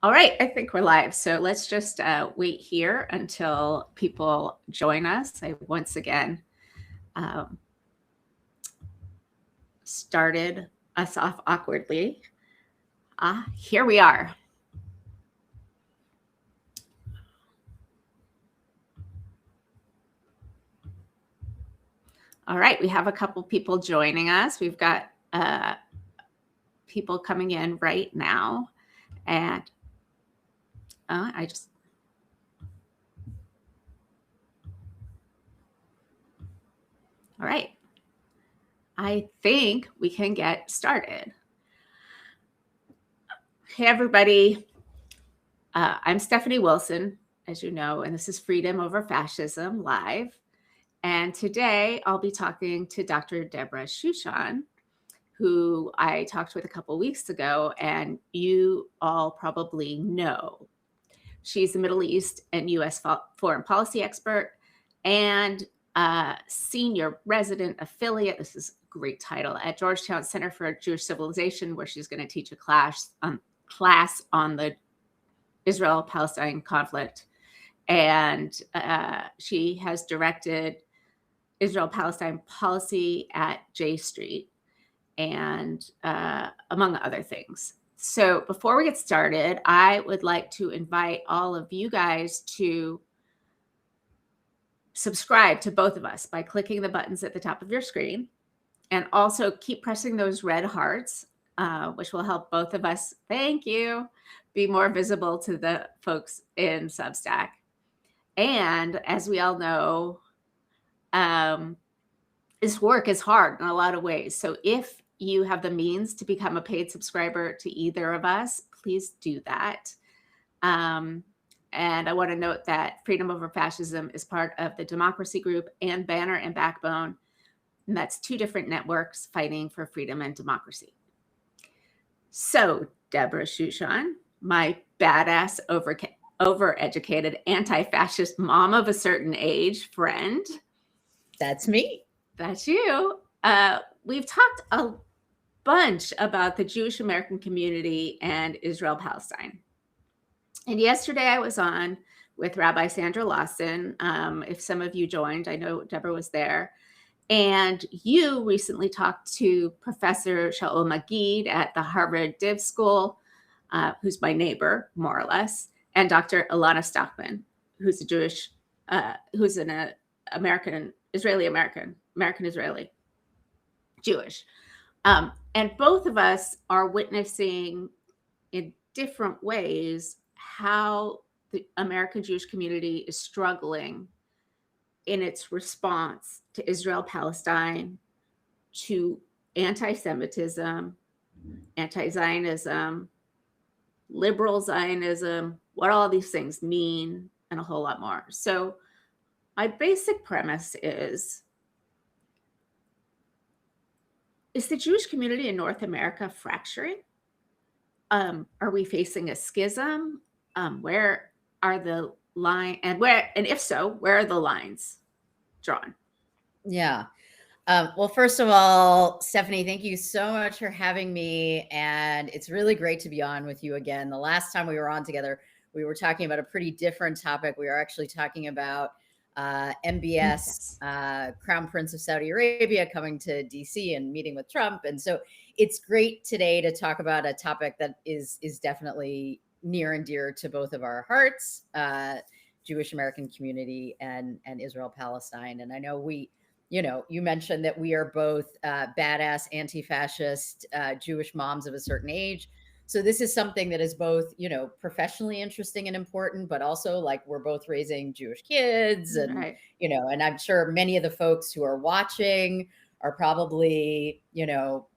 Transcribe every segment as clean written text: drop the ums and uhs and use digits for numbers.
All right, I think we're live. So let's just wait here until people join us. I once again started us off awkwardly. Here we are. All right, we have a couple people joining us. We've got people coming in right now. And all right. I think we can get started. Hey, everybody. I'm Stephanie Wilson, as you know, and this is Freedom Over Fascism Live. And today I'll be talking to Dr. Deborah Shushan, who I talked with a couple weeks ago, and you all probably know. She's a Middle East and U.S. foreign policy expert and senior resident affiliate. This is a great title at Georgetown Center for Jewish Civilization, where she's going to teach a class on the Israel-Palestine conflict. And she has directed Israel-Palestine policy at J Street, and among other things. So before we get started, I would like to invite all of you guys to subscribe to both of us by clicking the buttons at the top of your screen, and also keep pressing those red hearts, which will help both of us, thank you, be more visible to the folks in Substack. And as we all know, this work is hard in a lot of ways. So if you have the means to become a paid subscriber to either of us, please do that. And I want to note that Freedom Over Fascism is part of the Democracy Group and Banner and Backbone. And that's two different networks fighting for freedom and democracy. So Deborah Shushan, my badass, overeducated, anti-fascist mom of a certain age friend. That's me. That's you. We've talked a bunch about the Jewish American community and Israel-Palestine. And yesterday I was on with Rabbi Sandra Lawson. If some of you joined, I know Deborah was there. And you recently talked to Professor Shaul Magid at the Harvard Div School, who's my neighbor, more or less, and Dr. Ilana Stockman, who's a Jewish, who's an American, Israeli-American, American-Israeli, Jewish. And both of us are witnessing in different ways how the American Jewish community is struggling in its response to Israel-Palestine, to anti-Semitism, anti-Zionism, liberal Zionism, what all these things mean, and a whole lot more. So my basic premise is the Jewish community in North America fracturing? Are we facing a schism? Where are the line, and if so, where are the lines drawn? Yeah. Well, first of all, Stephanie, thank you so much for having me. And it's really great to be on with you again. The last time we were on together, we were talking about a pretty different topic. We were actually talking about MBS, Crown Prince of Saudi Arabia, coming to DC and meeting with Trump. And so it's great today to talk about a topic that is definitely near and dear to both of our hearts, Jewish American community and Israel-Palestine. And I know you mentioned that we are both badass, anti-fascist Jewish moms of a certain age. So this is something that is both, professionally interesting and important, but also like we're both raising Jewish kids and, Right. And I'm sure many of the folks who are watching are probably,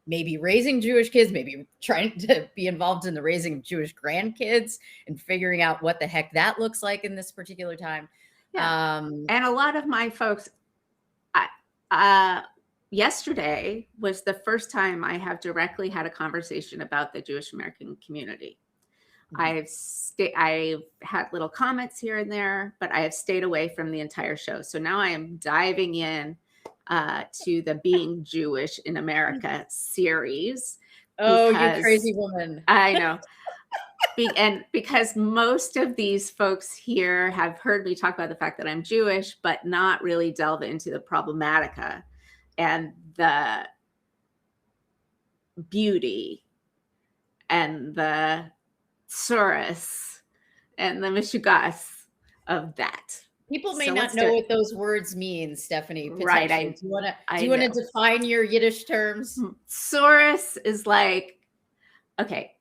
maybe raising Jewish kids, maybe trying to be involved in the raising of Jewish grandkids and figuring out what the heck that looks like in this particular time. Yeah. And a lot of my folks, yesterday was the first time I have directly had a conversation about the Jewish American community. Mm-hmm. I've had little comments here and there, but I have stayed away from the entire show. So now I am diving in to the Being Jewish in America series. Oh, you crazy woman. I know. And because most of these folks here have heard me talk about the fact that I'm Jewish, but not really delve into the problematica and the beauty and the Tsuris and the Mishugas of that. People may So not let's know do it. what those words mean, Stephanie, Right. potentially. Do I you want to know. define your Yiddish terms? Tsuris is like, okay,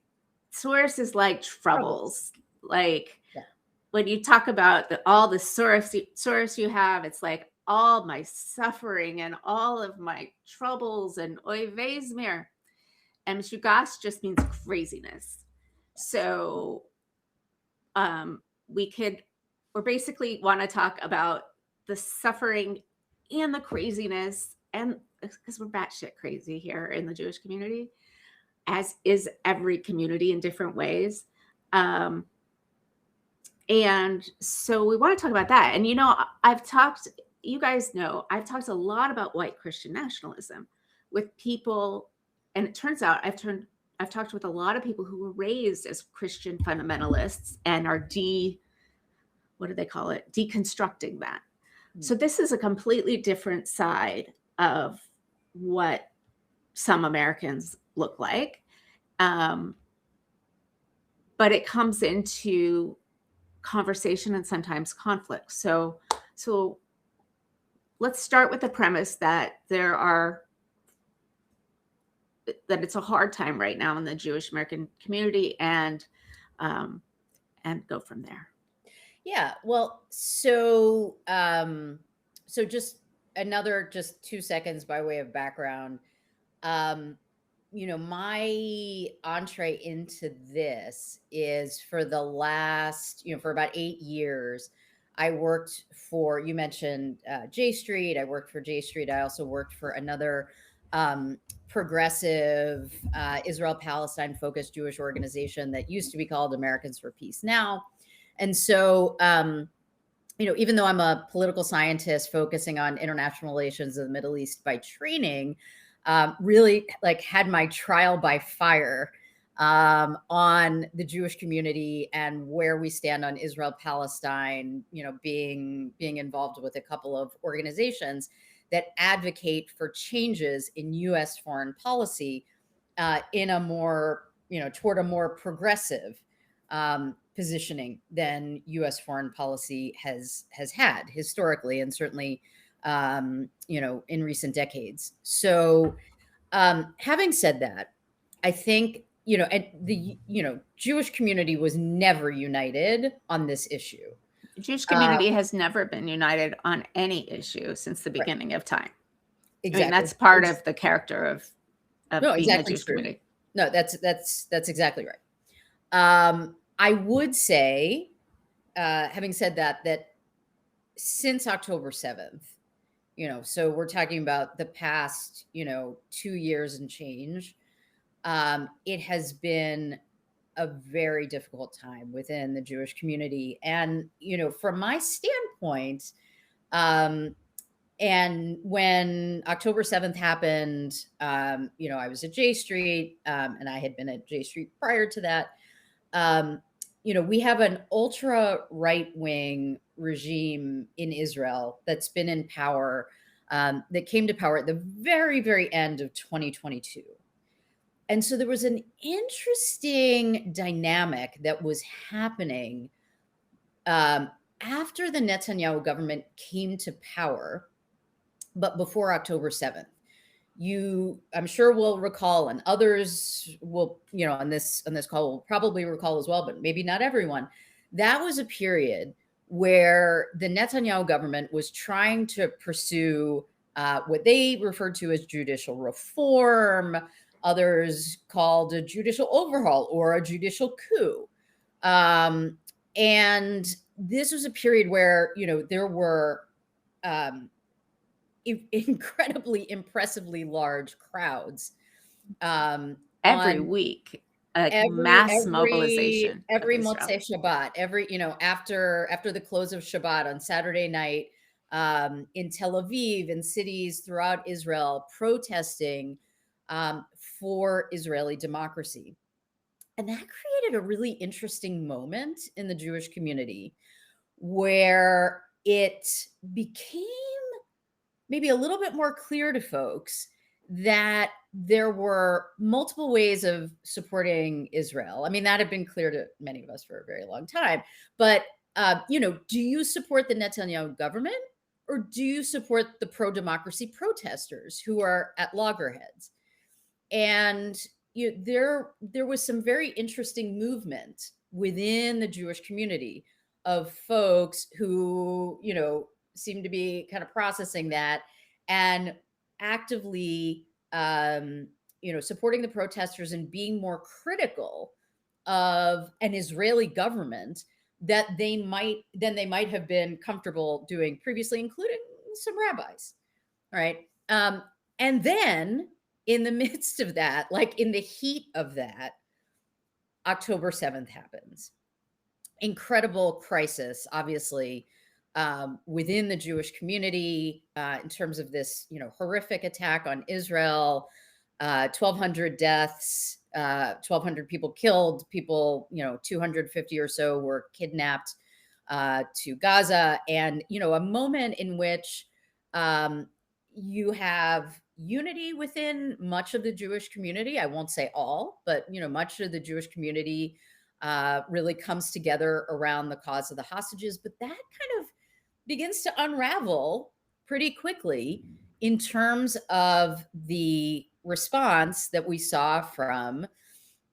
Tsuris is like Troubles. troubles. Like Yeah. when you talk about all the Tsuris you have, it's like all my suffering and all of my troubles and oy vey's mir. And Mishugas just means craziness. So we're basically want to talk about the suffering and the craziness, and because we're batshit crazy here in the Jewish community, as is every community in different ways. And so we want to talk about that. And you guys know, I've talked a lot about white Christian nationalism with people, and it turns out I've talked with a lot of people who were raised as Christian fundamentalists and are what do they call it? Deconstructing that. So this is a completely different side of what some Americans look like. But it comes into conversation and sometimes conflict. So let's start with the premise that that it's a hard time right now in the Jewish American community, and go from there. Yeah. Well, so just 2 seconds by way of background. My entree into this is for the last, for about 8 years. I worked for, you mentioned J Street. I worked for J Street. I also worked for another progressive Israel-Palestine focused Jewish organization that used to be called Americans for Peace Now. And so, even though I'm a political scientist focusing on international relations of the Middle East by training, really had my trial by fire on the Jewish community and where we stand on Israel-Palestine, being involved with a couple of organizations that advocate for changes in U.S. foreign policy in a more, toward a more progressive positioning than U.S. foreign policy has had historically, and certainly, in recent decades. So, having said that, I think, the Jewish community was never united on this issue. The Jewish community has never been united on any issue since the beginning of time. Exactly. I mean, that's part of the character of being exactly a Jewish community. No, that's exactly right. I would say, having said that since October 7th, so we're talking about the past, 2 years and change, it has been a very difficult time within the Jewish community. And, from my standpoint, and when October 7th happened, I was at J Street, and I had been at J Street prior to that. We have an ultra right wing regime in Israel that's been in power, that came to power at the very, very end of 2022. And so there was an interesting dynamic that was happening after the Netanyahu government came to power, but before October 7th. I'm sure will recall, and others will, on this call will probably recall as well, but maybe not everyone. That was a period where the Netanyahu government was trying to pursue what they referred to as judicial reform. Others called a judicial overhaul or a judicial coup. And this was a period where, there were incredibly impressively large crowds every week, mass mobilization every Motzei Shabbat, after the close of Shabbat on Saturday night, in Tel Aviv and cities throughout Israel, protesting for Israeli democracy. And that created a really interesting moment in the Jewish community where it became maybe a little bit more clear to folks that there were multiple ways of supporting Israel. I mean, that had been clear to many of us for a very long time. But, do you support the Netanyahu government, or do you support the pro-democracy protesters who are at loggerheads? And there was some very interesting movement within the Jewish community of folks who seem to be kind of processing that and actively supporting the protesters and being more critical of an Israeli government that they might have been comfortable doing previously, including some rabbis, right? And then in the midst of that, like in the heat of that, October 7th happens. Incredible crisis, obviously, within the Jewish community in terms of this, horrific attack on Israel, 1,200 deaths, 1,200 people killed, people, 250 or so were kidnapped to Gaza. And, a moment in which you have unity within much of the Jewish community. I won't say all, but much of the Jewish community really comes together around the cause of the hostages. But that kind of begins to unravel pretty quickly in terms of the response that we saw from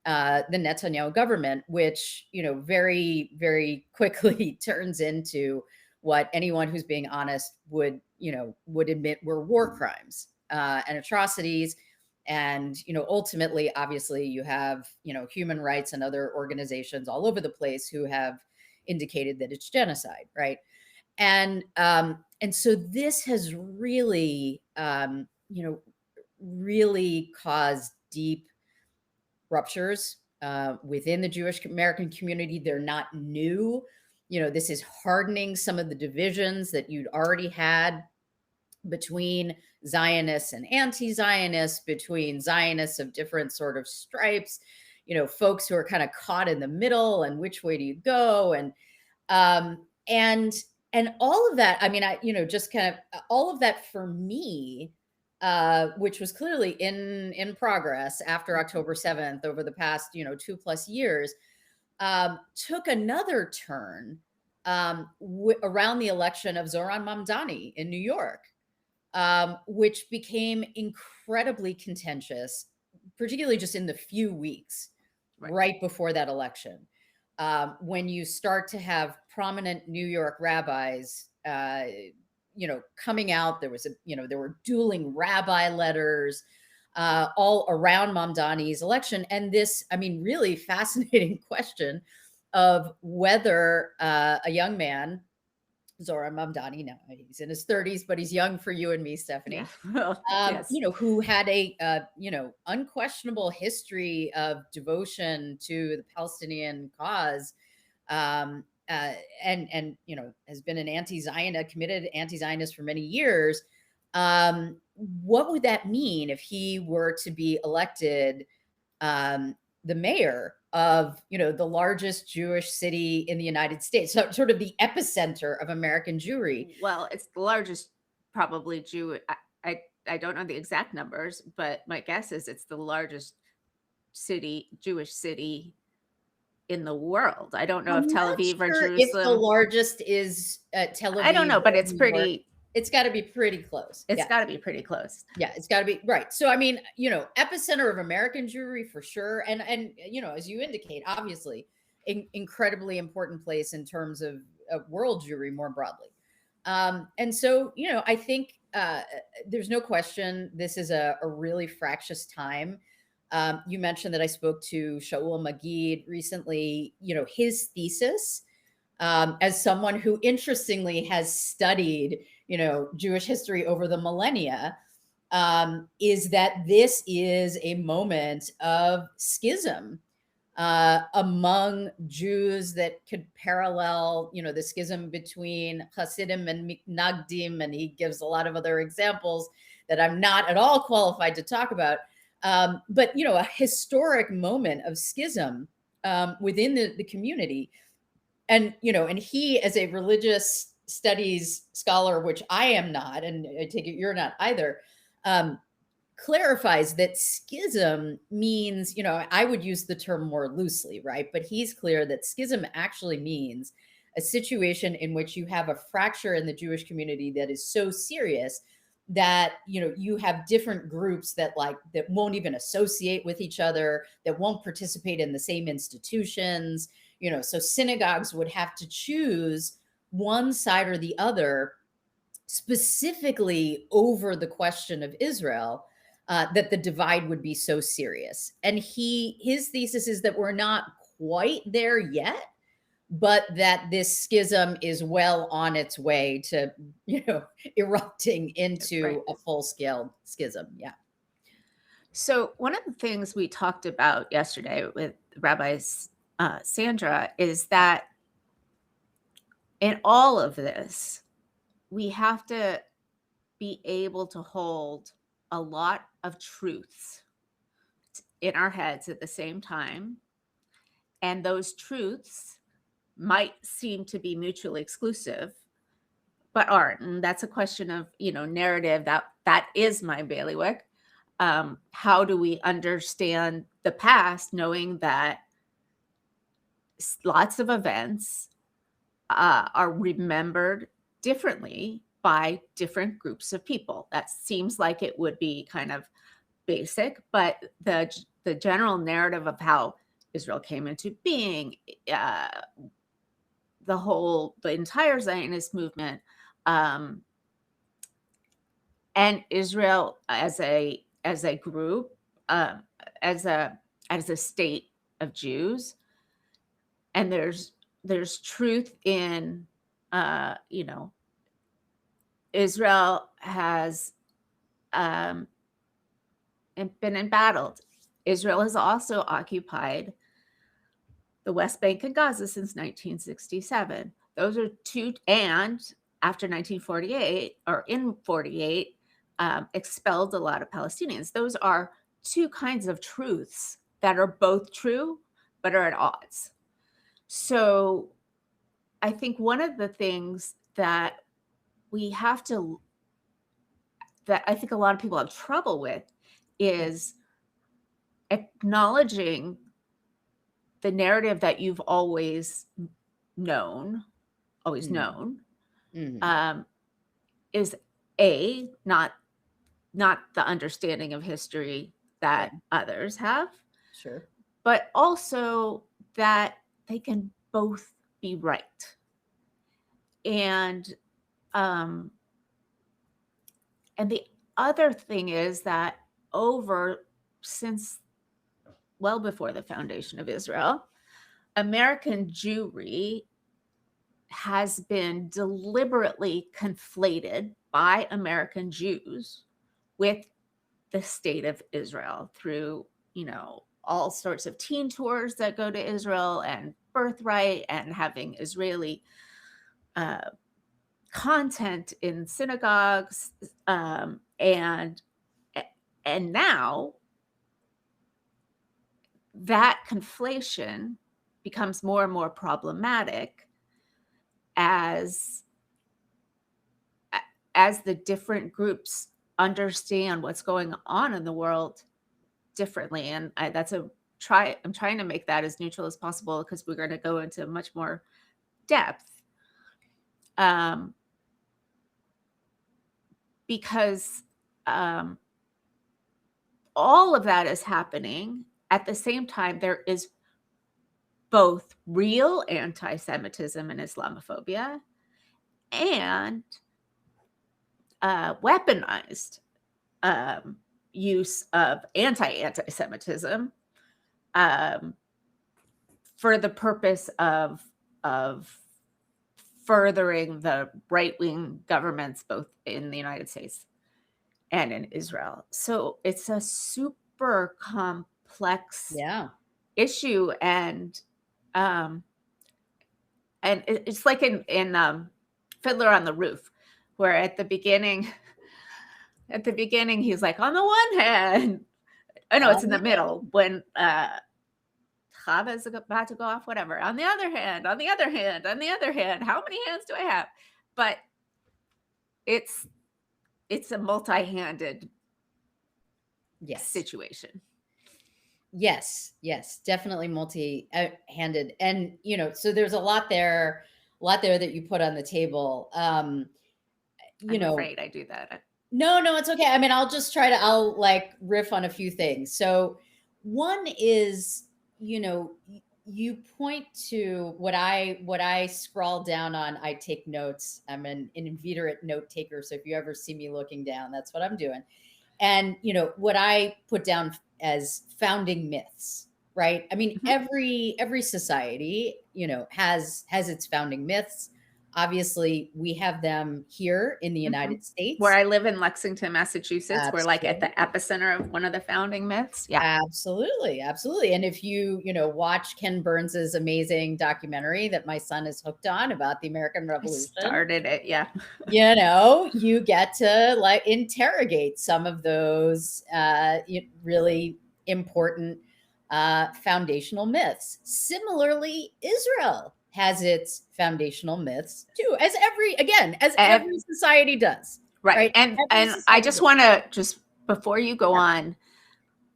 the Netanyahu government, which very, very quickly turns into what anyone who's being honest would admit were war crimes and atrocities. And ultimately, obviously, you have human rights and other organizations all over the place who have indicated that it's genocide, right? And so this has really really caused deep ruptures within the Jewish American community. They're not new. This is hardening some of the divisions that you'd already had between Zionists and anti-Zionists, between Zionists of different sort of stripes, folks who are kind of caught in the middle, and which way do you go? And all of that, I mean, just kind of all of that for me, which was clearly in progress after October 7th over the past, 2+ years, took another turn around the election of Zohran Mamdani in New York, which became incredibly contentious, particularly just in the few weeks right before that election. When you start to have prominent New York rabbis, coming out, there were dueling rabbi letters all around Mamdani's election. And this, really fascinating question of whether a young man, Zohran Mamdani, now he's in his 30s, but he's young for you and me, Stephanie. Yeah. Well, yes. Who had a unquestionable history of devotion to the Palestinian cause, and has been an committed anti-Zionist for many years. What would that mean if he were to be elected the mayor of the largest Jewish city in the United States, so sort of the epicenter of American Jewry? Well, it's the largest probably I don't know the exact numbers, but my guess is it's the largest Jewish city in the world. I don't know if Tel Aviv or Jerusalem. If the largest is Tel Aviv, I don't know, but it's pretty. It's got to be pretty close. It's got to be pretty close. Yeah, it's got to be right. So epicenter of American Jewry for sure, and as you indicate, obviously, incredibly important place in terms of world Jewry more broadly. And so I think there's no question this is a really fractious time. You mentioned that I spoke to Shaul Magid recently. His thesis, as someone who interestingly has studied, Jewish history over the millennia, is that this is a moment of schism among Jews that could parallel, the schism between Hasidim and Mitnagdim, and he gives a lot of other examples that I'm not at all qualified to talk about. But a historic moment of schism within the community. And, and he, as a religious studies scholar, which I am not, and I take it you're not either, clarifies that schism means, I would use the term more loosely, right? But he's clear that schism actually means a situation in which you have a fracture in the Jewish community that is so serious that you have different groups that won't even associate with each other, that won't participate in the same institutions. So synagogues would have to choose one side or the other, specifically over the question of Israel, that the divide would be so serious. And his thesis is that we're not quite there yet, but that this schism is well on its way to, erupting into a full-scale schism. Yeah. So one of the things we talked about yesterday with Rabbi Sandra is that in all of this, we have to be able to hold a lot of truths in our heads at the same time. And those truths might seem to be mutually exclusive, but aren't. And that's a question of, narrative. That is my bailiwick. How do we understand the past, knowing that lots of events are remembered differently by different groups of people? That seems like it would be kind of basic, but the general narrative of how Israel came into being, the entire Zionist movement, and Israel as a group, as a state of Jews, and there's truth in, Israel has been embattled. Israel has also occupied the West Bank and Gaza since 1967. Those are two, and after 1948, or in 48, expelled a lot of Palestinians. Those are two kinds of truths that are both true, but are at odds. So I think one of the things that I think a lot of people have trouble with is acknowledging the narrative that you've always known, Mm-hmm. Is not the understanding of history that others have, Sure, but also that they can both be right. And the other thing is that since well before the foundation of Israel, American Jewry has been deliberately conflated by American Jews with the state of Israel through, all sorts of teen tours that go to Israel, and birthright, and having Israeli content in synagogues, and now that conflation becomes more and more problematic as the different groups understand what's going on in the world differently. And I'm trying to make that as neutral as possible, because we're going to go into much more depth. Because all of that is happening at the same time. There is both real anti-Semitism and Islamophobia, and weaponized use of anti-Semitism for the purpose of furthering the right-wing governments, both in the United States and in Israel. So it's a super complex issue, and it's like in Fiddler on the Roof, where at the beginning he's like, on the one hand, it's in the middle, when Chava's about to go off, whatever. On the other hand, how many hands do I have? But it's a multi-handed situation. Yes, definitely multi-handed. And, so there's a lot there that you put on the table. I'm afraid I do that. No, it's okay. I mean, I'll like riff on a few things. So one is, you point to what I scroll down on. I take notes. I'm an inveterate note taker. So if you ever see me looking down, that's what I'm doing. And, what I put down as founding myths, right? I mean, every society, has its founding myths. Obviously, we have them here in the United States. Where I live in Lexington, Massachusetts. We're like at the epicenter of one of the founding myths. Yeah. Absolutely. And if you, watch Ken Burns's amazing documentary that my son is hooked on about the American Revolution. I started it, yeah. You get to like interrogate some of those really important foundational myths. Similarly, Israel has its foundational myths too, as every society does. Right. And I just want to, before you go on,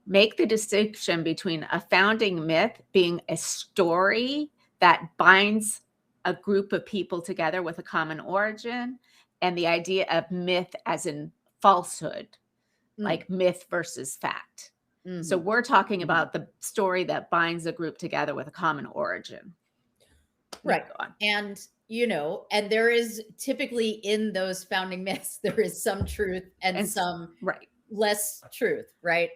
make the distinction between a founding myth being a story that binds a group of people together with a common origin, and the idea of myth as in falsehood, like myth versus fact. So we're talking about the story that binds a group together with a common origin. Right. And, and there is typically in those founding myths, there is some truth and some less truth. Right.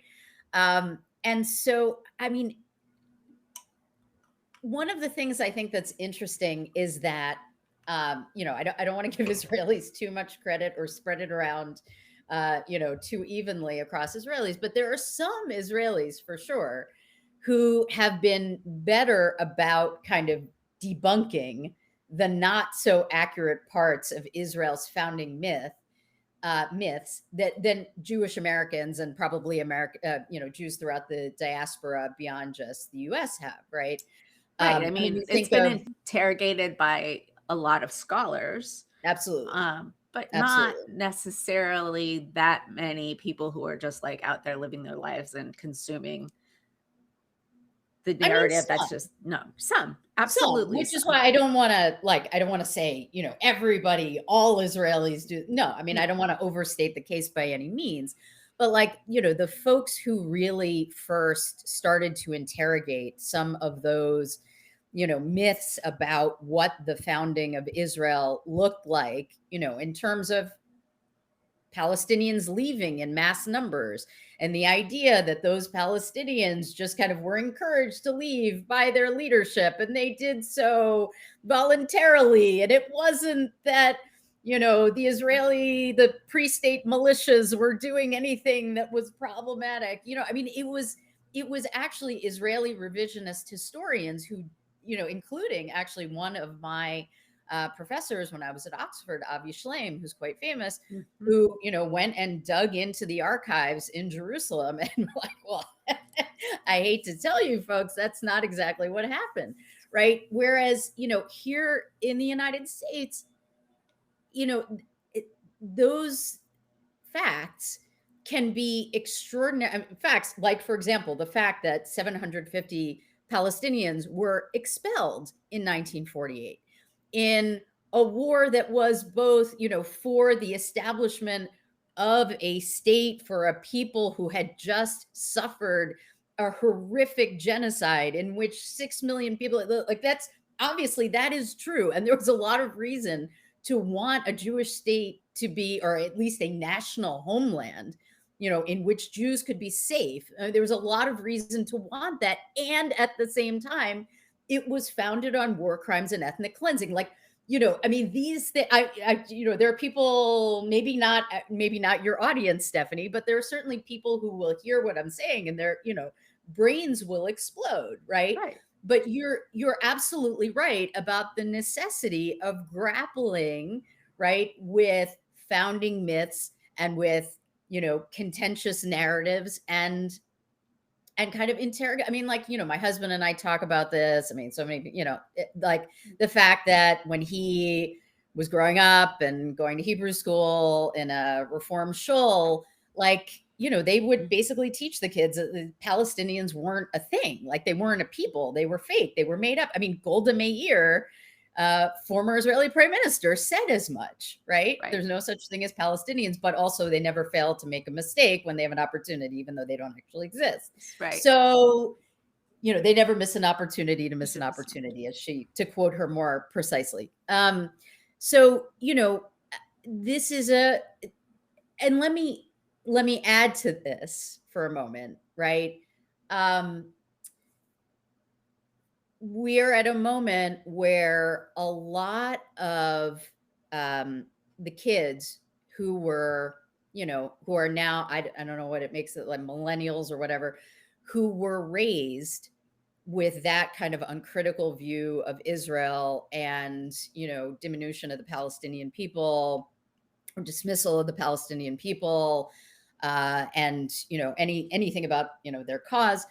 And so, I mean, one of the things I think that's interesting is that, I don't want to give Israelis too much credit or spread it around, too evenly across Israelis, but there are some Israelis for sure who have been better about kind of debunking the not so accurate parts of Israel's founding myths than Jewish Americans and probably Jews throughout the diaspora beyond just the U.S. have, right? Right. I mean, it's been interrogated by a lot of scholars. Absolutely. But not necessarily that many people who are just like out there living their lives and consuming the narrative. That's just some absolutely, which is why I don't want to say, everybody, all Israelis do. No, I mean, I don't want to overstate the case by any means, but the folks who really first started to interrogate some of those, myths about what the founding of Israel looked like, in terms of Palestinians leaving in mass numbers, and the idea that those Palestinians just kind of were encouraged to leave by their leadership, and they did so voluntarily. And it wasn't that, the pre-state militias were doing anything that was problematic. I mean, it was actually Israeli revisionist historians who, including actually one of my professors when I was at Oxford, Avi Shleim, who's quite famous, who, went and dug into the archives in Jerusalem and like, well, I hate to tell you folks, that's not exactly what happened. Right. Whereas, here in the United States, those facts can be extraordinary facts. Like, for example, the fact that 750 Palestinians were expelled in 1948 in a war that was both, for the establishment of a state for a people who had just suffered a horrific genocide in which 6 million people, like that's obviously that is true. And there was a lot of reason to want a Jewish state to be, or at least a national homeland, in which Jews could be safe. There was a lot of reason to want that. And at the same time, it was founded on war crimes and ethnic cleansing. Like, I mean, these things, there are people, maybe not your audience, Stephanie, but there are certainly people who will hear what I'm saying and their, brains will explode. Right. But you're absolutely right about the necessity of grappling, right, with founding myths and with, contentious narratives and and kind of interrogate. I mean, like, my husband and I talk about this. I mean, so many, like the fact that when he was growing up and going to Hebrew school in a Reform shul, like, they would basically teach the kids that the Palestinians weren't a thing. Like, they weren't a people. They were fake. They were made up. I mean, Golda Meir, former Israeli prime minister, said as much, right? There's no such thing as Palestinians, but also they never fail to make a mistake when they have an opportunity, even though they don't actually exist. Right. So, they never miss an opportunity to miss an opportunity, to quote her more precisely. So, this is and let me add to this for a moment, right? We're at a moment where a lot of the kids who were, who are now, I don't know what it makes it, like millennials or whatever, who were raised with that kind of uncritical view of Israel and, diminution of the Palestinian people, or dismissal of the Palestinian people, and, anything about, their cause,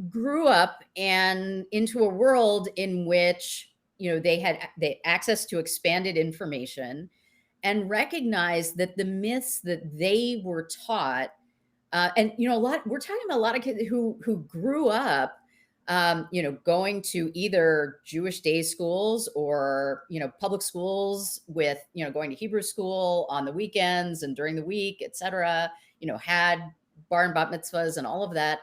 grew up and into a world in which, they had access to expanded information and recognized that the myths that they were taught, and we're talking about a lot of kids who grew up, going to either Jewish day schools or, public schools with, going to Hebrew school on the weekends and during the week, et cetera, had bar and bat mitzvahs and all of that,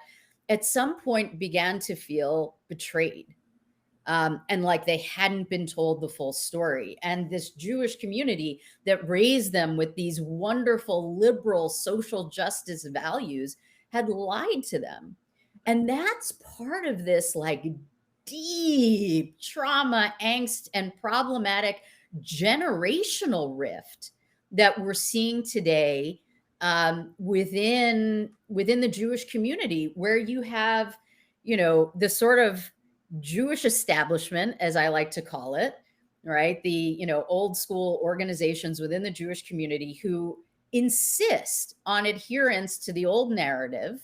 at some point began to feel betrayed. And like they hadn't been told the full story. And this Jewish community that raised them with these wonderful liberal social justice values had lied to them. And that's part of this like deep trauma, angst, and problematic generational rift that we're seeing today, within the Jewish community, where you have, the sort of Jewish establishment, as I like to call it, right? The, old school organizations within the Jewish community who insist on adherence to the old narrative,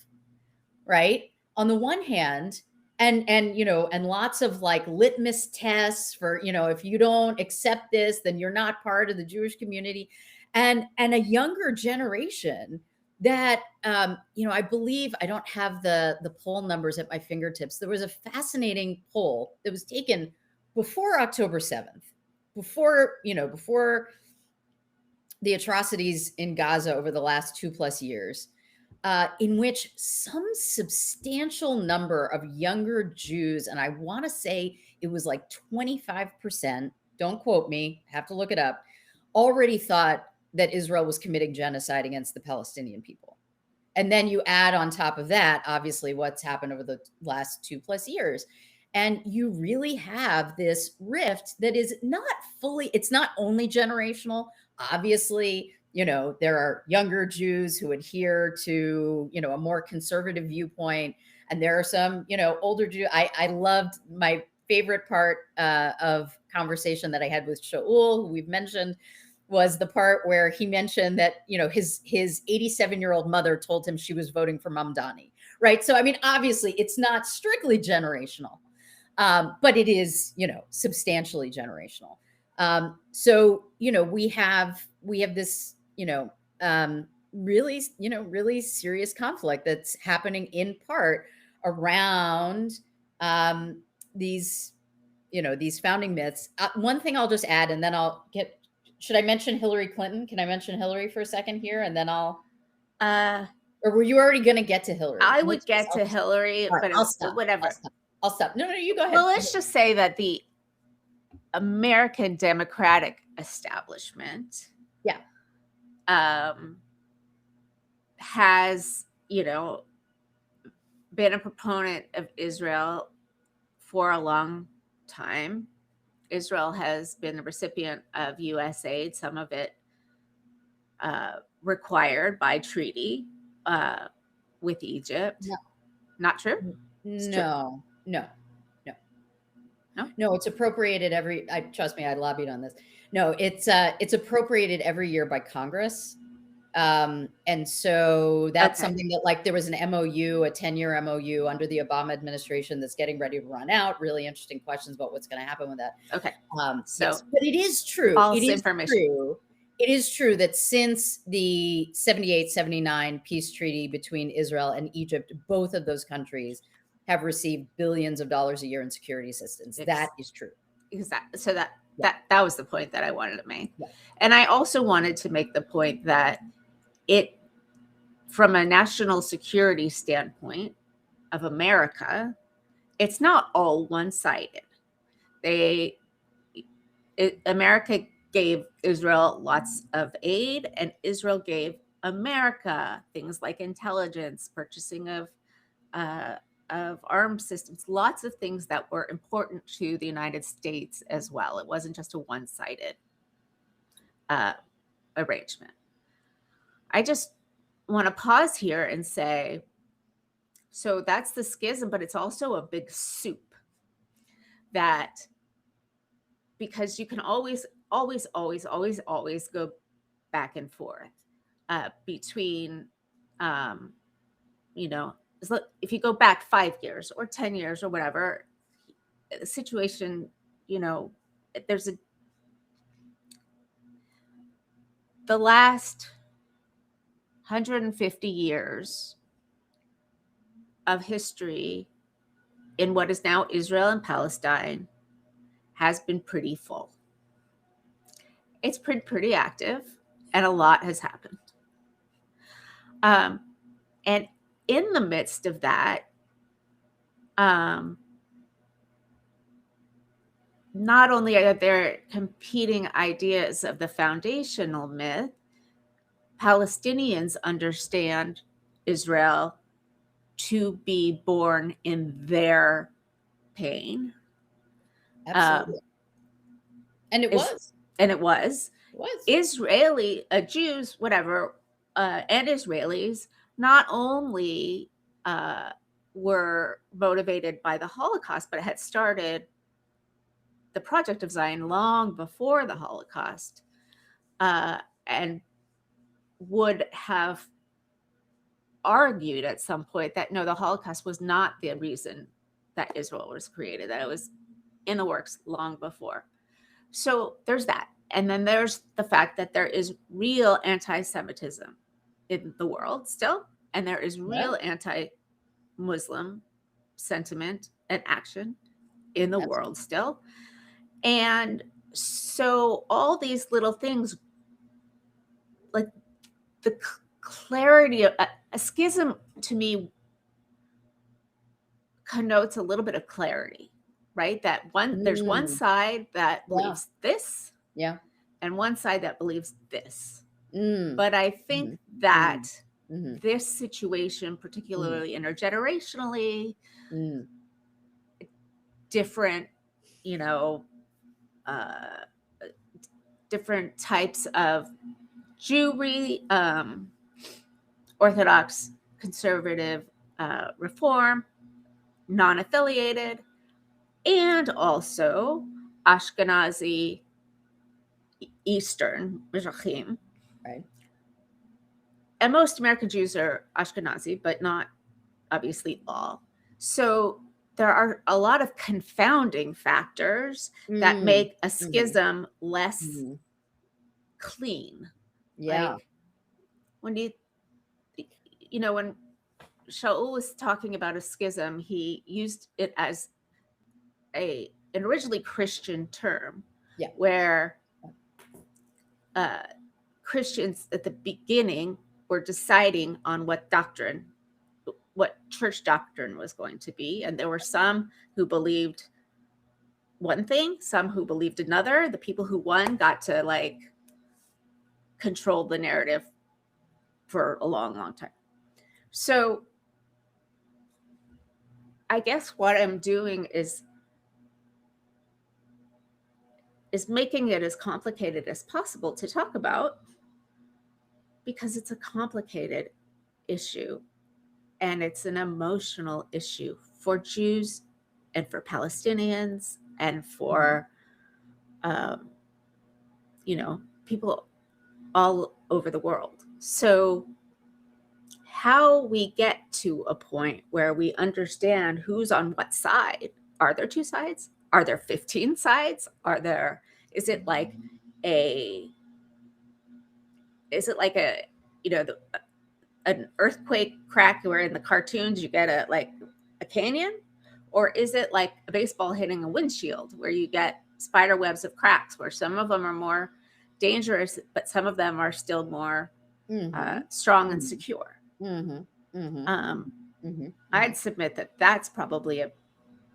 right? On the one hand, and lots of like litmus tests for, if you don't accept this, then you're not part of the Jewish community, and a younger generation that, I believe, I don't have the poll numbers at my fingertips. There was a fascinating poll that was taken before October 7th, before the atrocities in Gaza over the last 2+ years, in which some substantial number of younger Jews, and I want to say it was like 25%, don't quote me, have to look it up, already thought that Israel was committing genocide against the Palestinian people. And then you add on top of that, obviously, what's happened over the last 2+ years. And you really have this rift that is not fully, it's not only generational. Obviously, there are younger Jews who adhere to, a more conservative viewpoint. And there are some, older Jews. I loved my favorite part of conversation that I had with Shaul, who we've mentioned, was the part where he mentioned that, his 87-year-old mother told him she was voting for Mamdani, right? So, I mean, obviously, it's not strictly generational, but it is, substantially generational. So, we have this, really serious conflict that's happening in part around these founding myths. One thing I'll just add, and then should I mention Hillary Clinton? Can I mention Hillary for a second here? And then or were you already going to get to Hillary? I would get to Hillary, but I'll stop. Whatever. I'll stop. No, you go ahead. Well, let's just say that the American Democratic establishment, has, been a proponent of Israel for a long time. Israel has been a recipient of U.S. aid, some of it required by treaty with Egypt. No. Not true? No. It's appropriated trust me, I lobbied on this. No, it's appropriated every year by Congress. And so that's Okay. something that, like, there was an MOU, a 10-year MOU under the Obama administration that's getting ready to run out. Really interesting questions about what's going to happen with that. Okay. So Yes, but it is true. false information. It is true that since the 78-79 peace treaty between Israel and Egypt, both of those countries have received billions of dollars a year in security assistance. That is true. Exactly. So that was the point that I wanted to make. Yeah. And I also wanted to make the point that it, from a national security standpoint of America, it's not all one-sided. America gave Israel lots of aid, and Israel gave America things like intelligence, purchasing of armed systems, lots of things that were important to the United States as well. It wasn't just a one-sided arrangement. I just want to pause here and say, so that's the schism, but it's also a big soup that, because you can always go back and forth between, if you go back 5 years or 10 years or whatever, the situation, there's the last 150 years of history in what is now Israel and Palestine has been pretty full. It's pretty active, and a lot has happened. And in the midst of that, not only are there competing ideas of the foundational myth, Palestinians understand Israel to be born in their pain. Absolutely. And it was. Israeli Jews, whatever, and Israelis not only were motivated by the Holocaust, but had started the Project of Zion long before the Holocaust, and would have argued at some point that no, the Holocaust was not the reason that Israel was created, that it was in the works long before. So there's that. And then there's the fact that there is real anti-Semitism in the world still, and there is real anti-Muslim sentiment and action in the world still. And so all these little things, like the clarity of a schism, to me connotes a little bit of clarity, right? That there's one side that believes this, and one side that believes this. But I think that this situation, particularly intergenerationally, different, different types of Jewry, Orthodox, conservative, Reform, non-affiliated, and also Ashkenazi, Eastern, Mizrahim. Right. And most American Jews are Ashkenazi, but not obviously all. So there are a lot of confounding factors that make a schism less clean. Yeah. Like when when Shaul was talking about a schism, he used it as an originally Christian term, where Christians at the beginning were deciding on what church doctrine was going to be. And there were some who believed one thing, some who believed another. The people who won got to control the narrative for a long, long time. So I guess what I'm doing is making it as complicated as possible to talk about, because it's a complicated issue, and it's an emotional issue for Jews and for Palestinians and for people all over the world. So how we get to a point where we understand who's on what side. Are there two sides? Are there 15 sides? Is it like a, is it like a, you know, an earthquake crack where in the cartoons you get a canyon? Or is it like a baseball hitting a windshield where you get spider webs of cracks where some of them are more dangerous, but some of them are still more strong and secure? I'd submit that that's probably a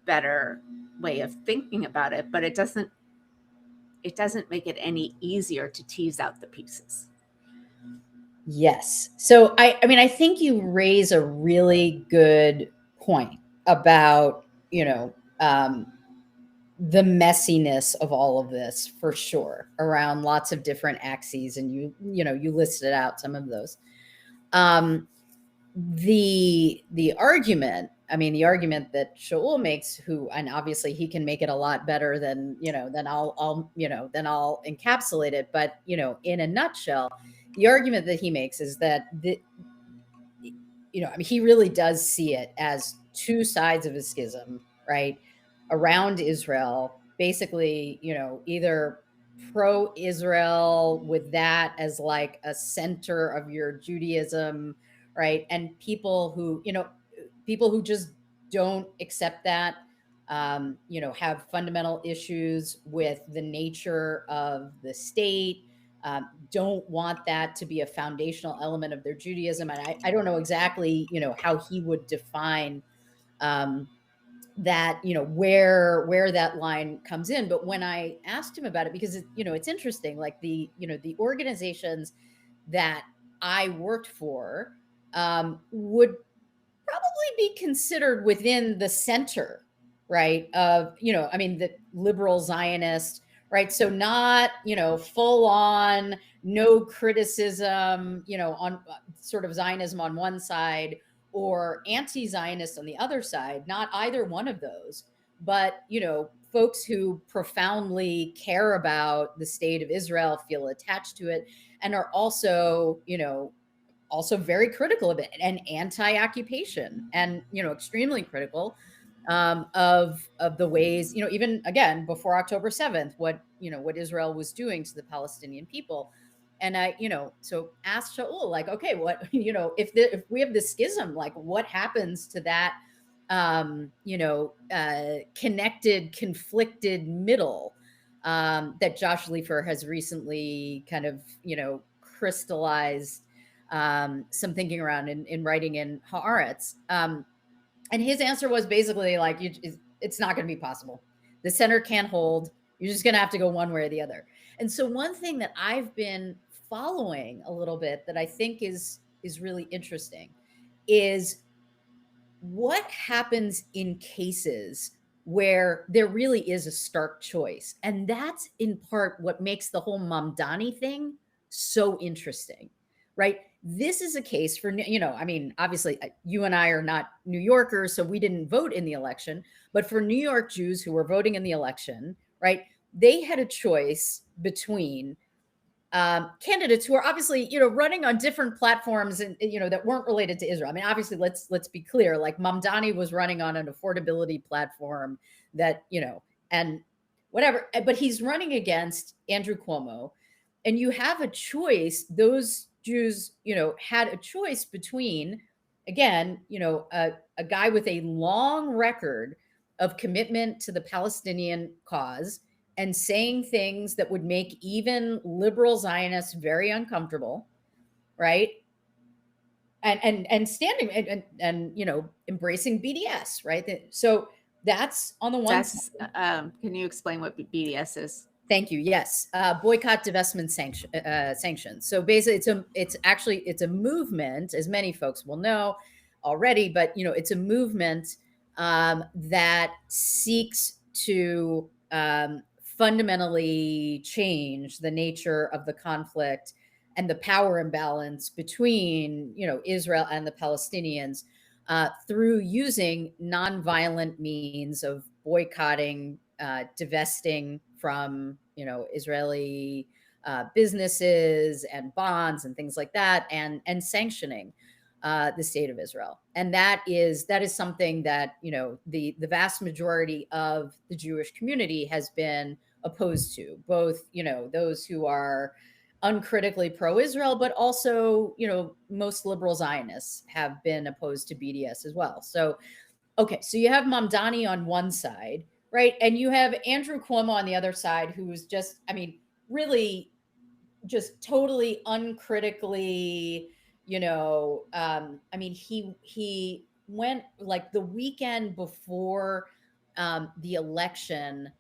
better way of thinking about it, but it doesn't make it any easier to tease out the pieces. Yes. So I mean, I think you raise a really good point about, the messiness of all of this for sure around lots of different axes. And you listed out some of those. The argument, I mean, the argument that Shaul makes, and obviously he can make it a lot better than I'll encapsulate it. But, in a nutshell, the argument that he makes is that I mean, he really does see it as two sides of a schism, right? Around Israel, basically, either pro-Israel with that as like a center of your Judaism, right? And people who just don't accept that, have fundamental issues with the nature of the state, don't want that to be a foundational element of their Judaism. And I don't know exactly, how he would define that, where that line comes in. But when I asked him about it, because it's interesting, like the organizations that I worked for would probably be considered within the center, right? Of, I mean, the liberal Zionist, right? So not, full on, no criticism, on sort of Zionism on one side or anti-Zionist on the other side, not either one of those, but, folks who profoundly care about the state of Israel, feel attached to it, and are also, also very critical of it and anti-occupation, and extremely critical of the ways, even again before October 7th, what Israel was doing to the Palestinian people. And I, so asked Shaul, like, okay, what, if we have this schism, like what happens to that connected, conflicted middle that Josh Leifer has recently kind of crystallized some thinking around in writing in Haaretz. And his answer was basically like, it's not going to be possible. The center can't hold. You're just going to have to go one way or the other. And so one thing that I've been following a little bit that I think is really interesting is what happens in cases where there really is a stark choice. And that's in part what makes the whole Mamdani thing so interesting, right? This is a case for, I mean, obviously you and I are not New Yorkers, so we didn't vote in the election, but for New York Jews who were voting in the election, right, they had a choice between candidates who are obviously, running on different platforms and, that weren't related to Israel. I mean, obviously, let's be clear. Like Mamdani was running on an affordability platform that, and whatever, but he's running against Andrew Cuomo, and you have a choice. Those Jews, had a choice between, again, a guy with a long record of commitment to the Palestinian cause and saying things that would make even liberal Zionists very uncomfortable, right? And standing and embracing BDS, right? So that's on the one side. Can you explain what BDS is? Thank you. Yes, boycott, divestment, sanctions. So basically, it's a movement, as many folks will know already. But it's a movement that seeks to fundamentally change the nature of the conflict and the power imbalance between Israel and the Palestinians through using nonviolent means of boycotting, divesting from Israeli businesses and bonds and things like that, and sanctioning the state of Israel. And that is something that, the vast majority of the Jewish community has been opposed to, both, those who are uncritically pro-Israel, but also, most liberal Zionists have been opposed to BDS as well. So, okay, so you have Mamdani on one side, right? And you have Andrew Cuomo on the other side, who's just, really just totally uncritically, he went like the weekend before the election.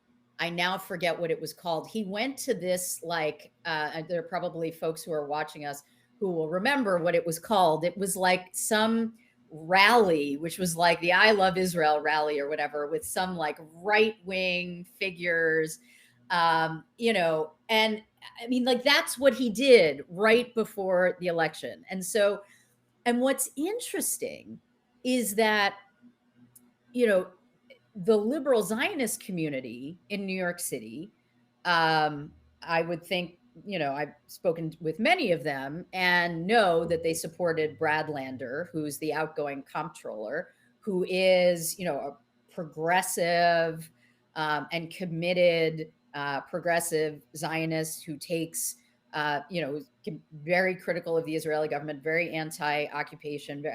I now forget what it was called. He went to this, like, there are probably folks who are watching us who will remember what it was called. It was like some rally, which was like the I Love Israel rally or whatever, with some like right wing figures, and like that's what he did right before the election. And so, and what's interesting is that, the liberal Zionist community in New York City, I would think, I've spoken with many of them and know that they supported Brad Lander, who's the outgoing comptroller, who is, a progressive and committed progressive Zionist who takes, very critical of the Israeli government, very anti-occupation.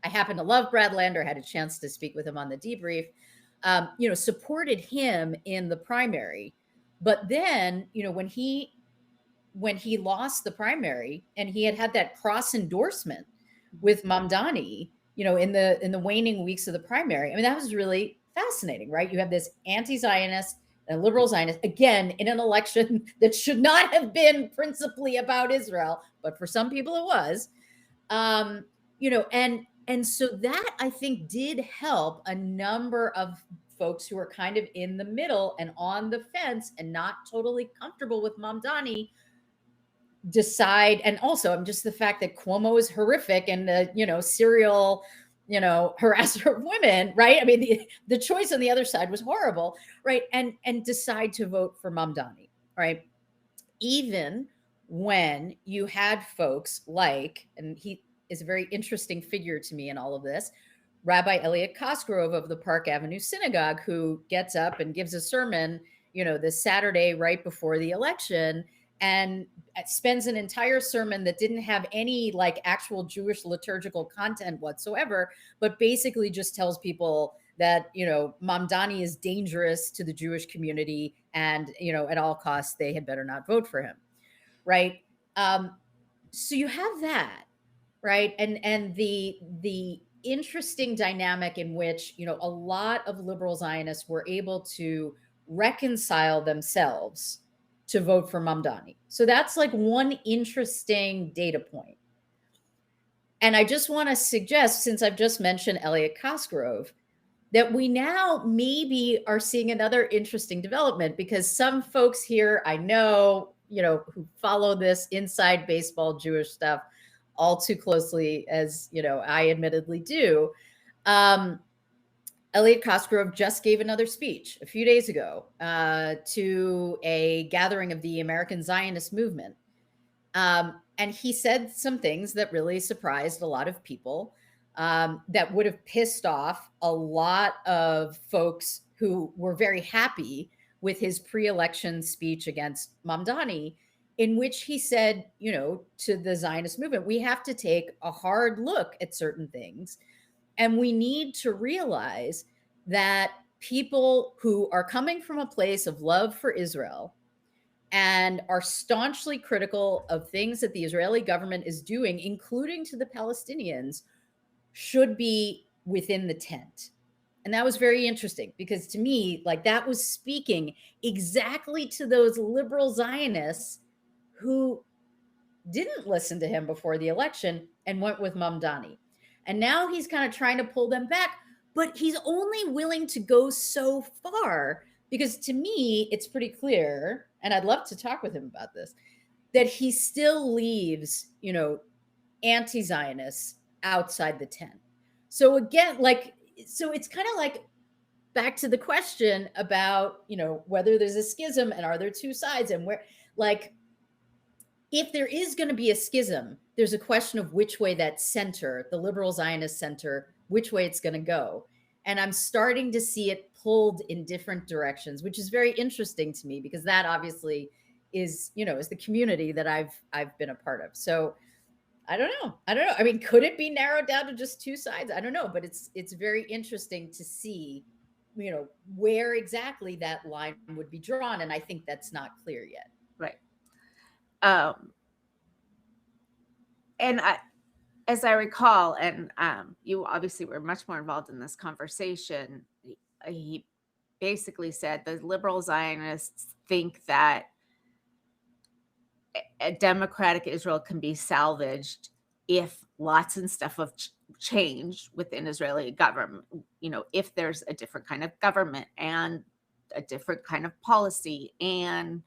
I happen to love Brad Lander, had a chance to speak with him on the debrief, supported him in the primary. But then, when he lost the primary and he had that cross endorsement with Mamdani, in the waning weeks of the primary, that was really fascinating, right? You have this anti-Zionist and liberal Zionist, again, in an election that should not have been principally about Israel, but for some people it was. And so that, I think, did help a number of folks who are kind of in the middle and on the fence and not totally comfortable with Mamdani decide. And also, just the fact that Cuomo is horrific and serial, harasser of women, right? The choice on the other side was horrible, right? And decide to vote for Mamdani, right? Even when you had folks like, and he is a very interesting figure to me in all of this, Rabbi Elliot Cosgrove of the Park Avenue Synagogue, who gets up and gives a sermon, this Saturday right before the election, and spends an entire sermon that didn't have any like actual Jewish liturgical content whatsoever, but basically just tells people that, Mamdani is dangerous to the Jewish community and, at all costs, they had better not vote for him. Right. So you have that, right. And the interesting dynamic in which, a lot of liberal Zionists were able to reconcile themselves to vote for Mamdani. So that's like one interesting data point. And I just want to suggest, since I've just mentioned Elliot Cosgrove, that we now maybe are seeing another interesting development, because some folks here I know, who follow this inside baseball Jewish stuff all too closely, as, I admittedly do. Elliot Cosgrove just gave another speech a few days ago to a gathering of the American Zionist movement. And he said some things that really surprised a lot of people, that would have pissed off a lot of folks who were very happy with his pre-election speech against Mamdani, in which he said, to the Zionist movement, we have to take a hard look at certain things. And we need to realize that people who are coming from a place of love for Israel and are staunchly critical of things that the Israeli government is doing, including to the Palestinians, should be within the tent. And that was very interesting, because to me, like, that was speaking exactly to those liberal Zionists who didn't listen to him before the election and went with Mamdani. And now he's kind of trying to pull them back, but he's only willing to go so far, because to me, it's pretty clear, and I'd love to talk with him about this, that he still leaves, anti-Zionists outside the tent. So again, so it's kind of like back to the question about, whether there's a schism and are there two sides, and where, like, if there is going to be a schism, there's a question of which way that center, the liberal Zionist center, which way it's going to go. And I'm starting to see it pulled in different directions, which is very interesting to me, because that obviously is the community that I've been a part of. So I don't know. I mean, could it be narrowed down to just two sides? I don't know, but it's very interesting to see, where exactly that line would be drawn. And I think that's not clear yet. Right. And as I recall, and you obviously were much more involved in this conversation, he basically said the liberal Zionists think that a democratic Israel can be salvaged if lots and stuff of change within Israeli government, if there's a different kind of government and a different kind of policy and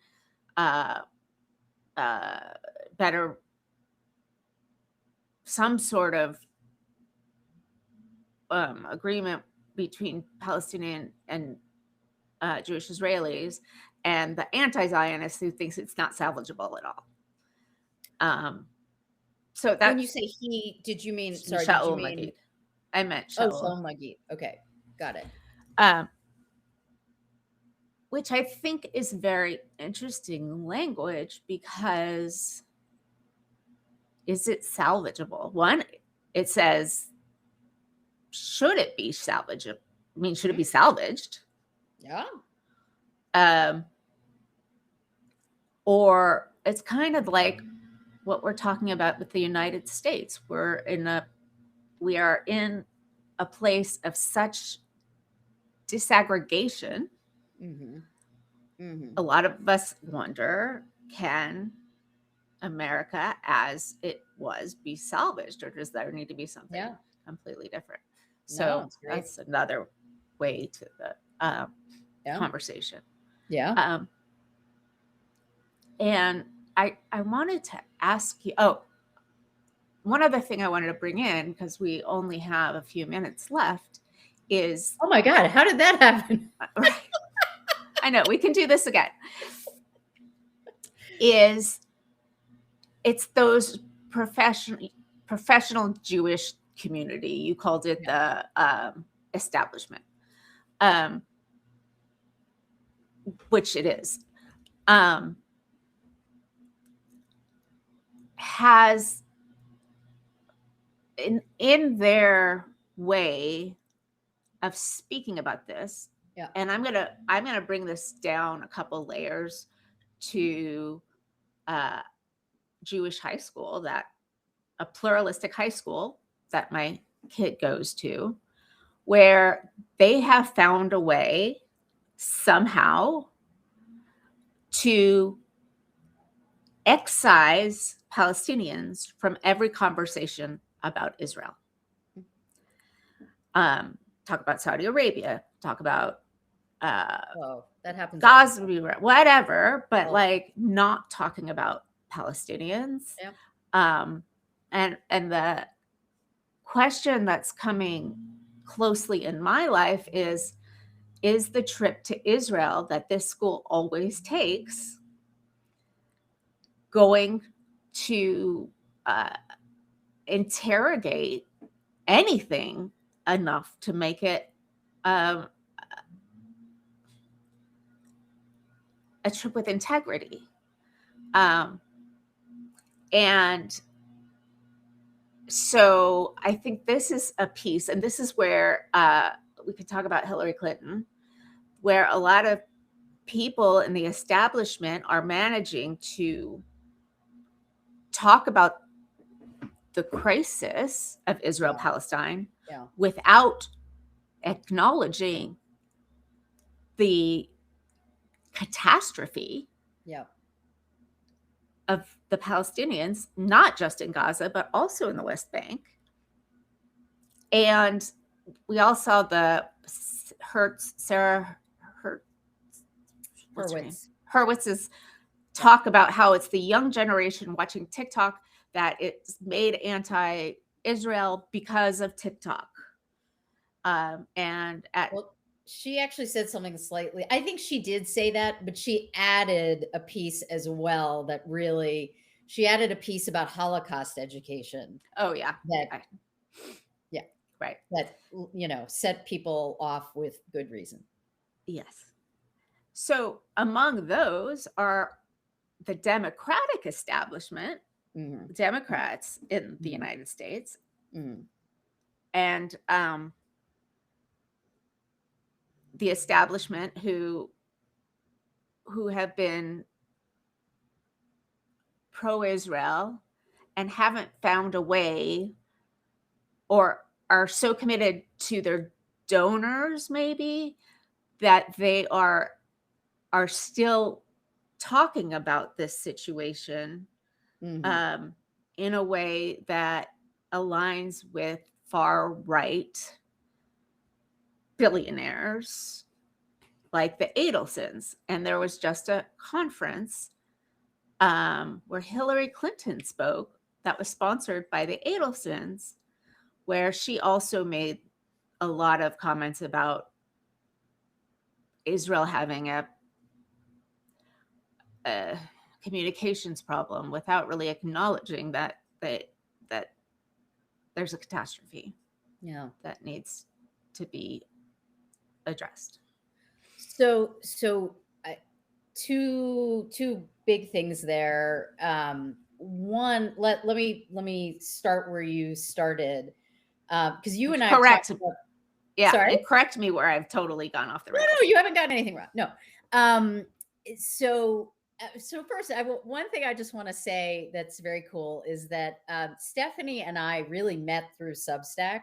better, some sort of agreement between Palestinian and Jewish Israelis, and the anti-Zionists who thinks it's not salvageable at all. So that, when you say he, did you mean, sorry, Shaul did you mean Magid. I meant Shaul. Shaul Magid. Okay, got it. Which I think is very interesting language, because is it salvageable? One, it says, should it be salvageable? I mean, should it be salvaged? Yeah. Or it's kind of like what we're talking about with the United States. We are in a place of such disaggregation. Mm-hmm. Mm-hmm. A lot of us wonder, can America as it was be salvaged, or does there need to be something completely different? So that's another way to the conversation. Yeah. And I wanted to ask you, one other thing I wanted to bring in, because we only have a few minutes left, is, oh my God, how did that happen? I know, we can do this again. It's those professional Jewish community. You called it the establishment, which it is. Has in their way of speaking about this, and I'm gonna bring this down a couple layers to Jewish high school, a pluralistic high school that my kid goes to, where they have found a way somehow to excise Palestinians from every conversation about Israel. Talk about Saudi Arabia, talk about that happens, Gaza, whatever, but like not talking about Palestinians. And the question that's coming closely in my life is the trip to Israel that this school always takes going to interrogate anything enough to make it a trip with integrity. And so I think this is a piece, and this is where we could talk about Hillary Clinton, where a lot of people in the establishment are managing to talk about the crisis of Israel-Palestine without acknowledging the catastrophe of the Palestinians, not just in Gaza, but also in the West Bank. And we all saw the Sarah Hurwitz's talk about how it's the young generation watching TikTok that it's made anti-Israel because of TikTok. And She actually said something slightly, I think she did say that, but she added a piece as well that really, she added a piece about Holocaust education Oh yeah. that, yeah, Right. that, set people off with good reason. Yes. So among those are the Democratic establishment, Mm-hmm. Democrats in the Mm-hmm. United States, Mm-hmm. and the establishment who have been pro-Israel and haven't found a way, or are so committed to their donors maybe, that they are still talking about this situation Mm-hmm. in a way that aligns with far right billionaires like the Adelsons. And there was just a conference where Hillary Clinton spoke that was sponsored by the Adelsons, where she also made a lot of comments about Israel having a communications problem without really acknowledging that there's a catastrophe that needs to be addressed. So two big things there. One, let me start where you started, because you and I Correct. talked about, Yeah, sorry? and correct me where I've totally gone off the rails. No, you haven't gotten anything wrong. No. So first, one thing I just want to say that's very cool is that Stephanie and I really met through Substack,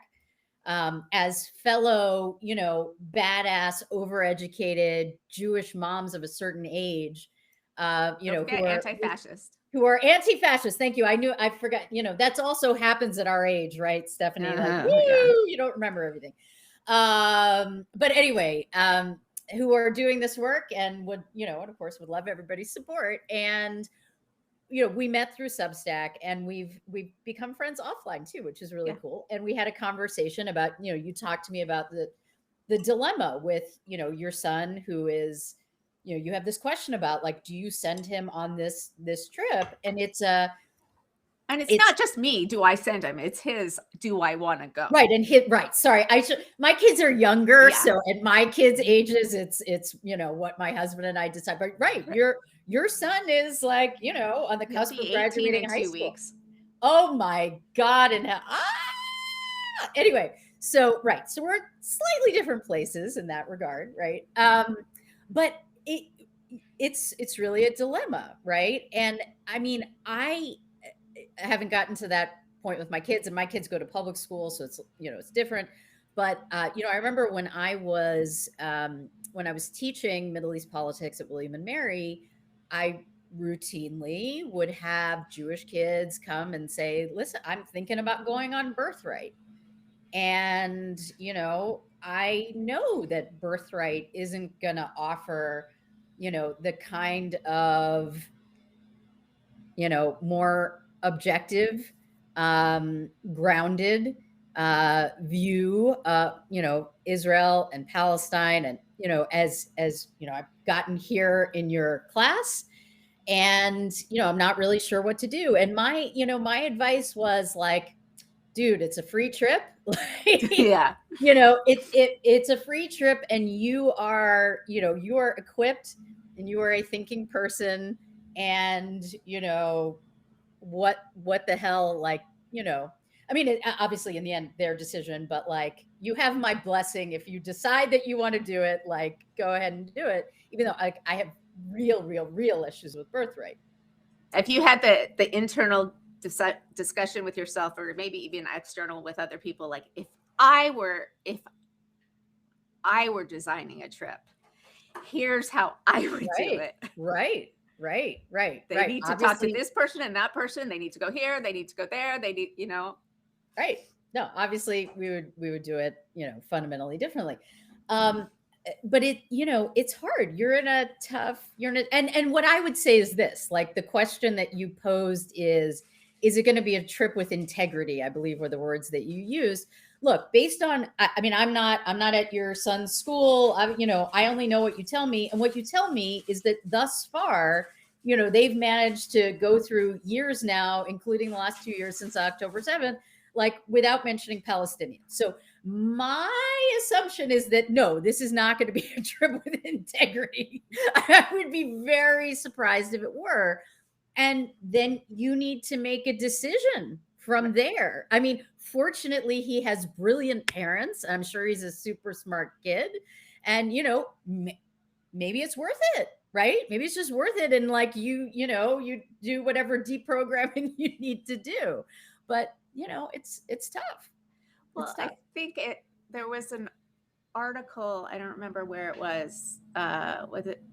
as fellow, badass, overeducated Jewish moms of a certain age, Anti-fascist. who are anti-fascist. Thank you. I forgot, that's also happens at our age, right, Stephanie? Like, woo, yeah. You don't remember everything. But anyway, who are doing this work and would, and of course would love everybody's support. And, we met through Substack, and we've become friends offline too, which is really cool. And we had a conversation about, you talked to me about the dilemma with, your son, who is, you have this question about, like, do you send him on this trip? And it's not just me, do I send him? It's his, do I want to go? Right. And right. Sorry. My kids are younger. Yeah. So at my kids' ages, it's, what my husband and I decide. But right. Your son is, like, on the cusp of graduating high school. Weeks. Oh my God. And anyway, so right. So we're slightly different places in that regard. Right. But it's really a dilemma. Right. And I mean, I haven't gotten to that point with my kids, and my kids go to public school, so it's, it's different. But I remember when I was teaching Middle East politics at William and Mary, I routinely would have Jewish kids come and say, listen, I'm thinking about going on Birthright. And, I know that Birthright isn't going to offer, the kind of, more objective, grounded view, Israel and Palestine, and as I've gotten here in your class, and I'm not really sure what to do. And my advice was, like, dude, it's a free trip. Yeah, it's a free trip, and you are equipped, and you are a thinking person, and what the hell, like, I mean, obviously in the end, their decision, but, like, you have my blessing if you decide that you want to do it. Like, go ahead and do it, even though I have real issues with Birthright. If you had the internal discussion with yourself, or maybe even external with other people, like, if I were designing a trip, here's how I would do it. Right. They need to talk to this person and that person. They need to go here. They need to go there. They need, Right. No, obviously we would do it, fundamentally differently. But it's hard. You're in a tough, and what I would say is this, like, the question that you posed is it going to be a trip with integrity? I believe were the words that you used. look, based on, I mean, I'm not at your son's school. I only know what you tell me. And what you tell me is that thus far, they've managed to go through years now, including the last 2 years since October 7th, like without mentioning Palestinians. So my assumption is that no, this is not going to be a trip with integrity. I would be very surprised if it were. And then you need to make a decision from there. I mean, fortunately, he has brilliant parents. I'm sure he's a super smart kid. And, maybe it's worth it, right? Maybe it's just worth it. And like you do whatever deprogramming you need to do. But, it's tough. Well, It's tough. I think there was an article, I don't remember where it was it,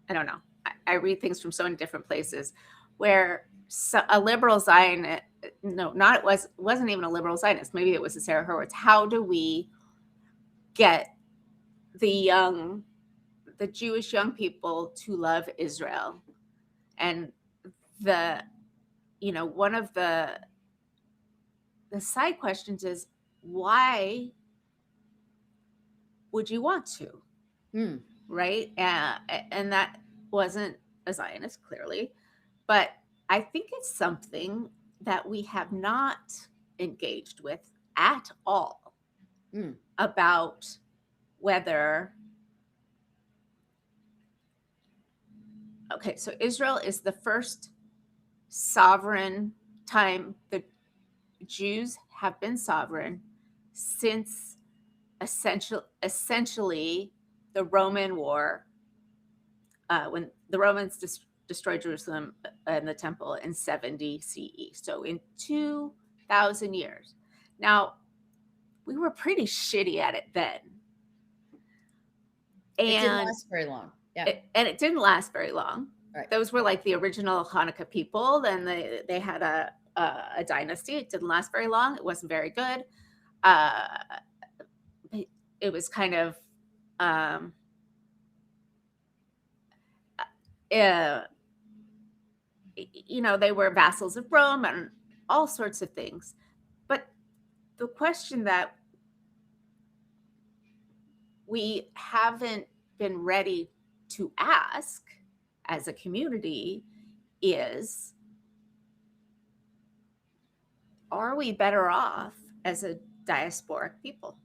I don't know. I read things from so many different places where a liberal Zionist, wasn't even a liberal Zionist, maybe it was a Sarah Hurwitz. How do we get the Jewish young people to love Israel? And one of the side questions is, why would you want to? Right? And that wasn't a Zionist, clearly. But I think it's something that we have not engaged with at all about whether. Okay, so Israel is the first sovereign time the Jews have been sovereign since essentially the Roman War, when the Romans destroyed Jerusalem and the temple in 70 CE. So in 2,000 years. Now, we were pretty shitty at it then. And it didn't last very long. Yeah. It didn't last very long. Right. Those were like the original Hanukkah people. Then they had a dynasty. It didn't last very long. It wasn't very good. It was kind of they were vassals of Rome and all sorts of things. But the question that we haven't been ready to ask as a community is, are we better off as a diasporic people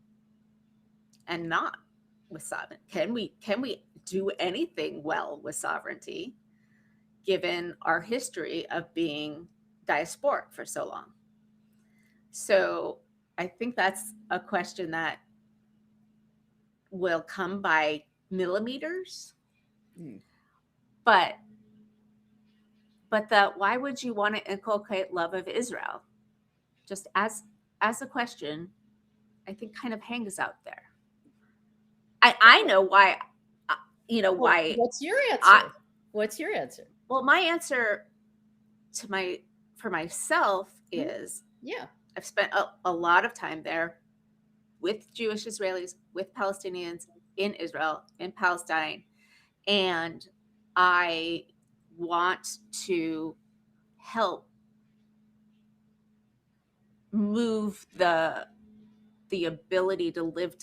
and not with sovereignty? Can we do anything well with sovereignty given our history of being diasporic for so long? So I think that's a question that will come by millimeters. But why would you want to inculcate love of Israel? Just as a question, I think kind of hangs out there. I know why. Why? What's your answer? What's your answer? Well, my answer for myself is, I've spent a lot of time there with Jewish Israelis, with Palestinians, in Israel, in Palestine, and I want to help move the ability to live